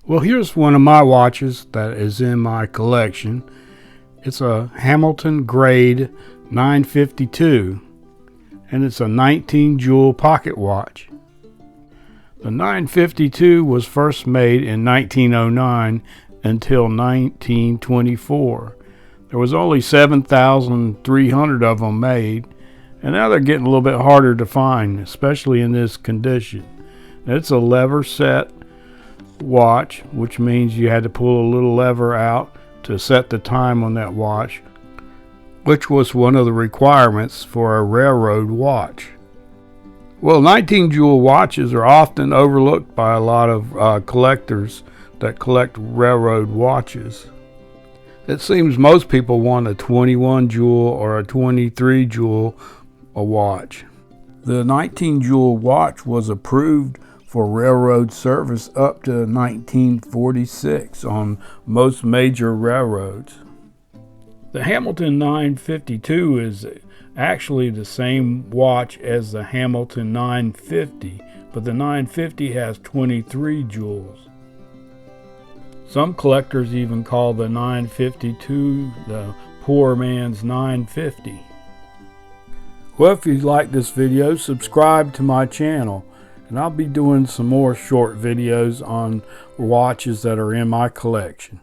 Well, here's one of my watches that is in my collection. It's a Hamilton grade 952, and it's a 19 jewel pocket watch. The 952 was first made in 1909 until 1924. There was only 7,300 of them made, and now they're getting a little bit harder to find, especially in this condition. It's a lever set watch, which means you had to pull a little lever out to set the time on that watch, which was one of the requirements for a railroad watch. Well, 19 jewel watches are often overlooked by a lot of collectors that collect railroad watches. It seems most people want a 21 jewel or a 23 jewel watch. The 19 jewel watch was approved for railroad service up to 1946 on most major railroads. The Hamilton 952 is actually the same watch as the Hamilton 950, but the 950 has 23 jewels. Some collectors even call the 952 the poor man's 950. Well, if you like this video, subscribe to my channel, and I'll be doing some more short videos on watches that are in my collection.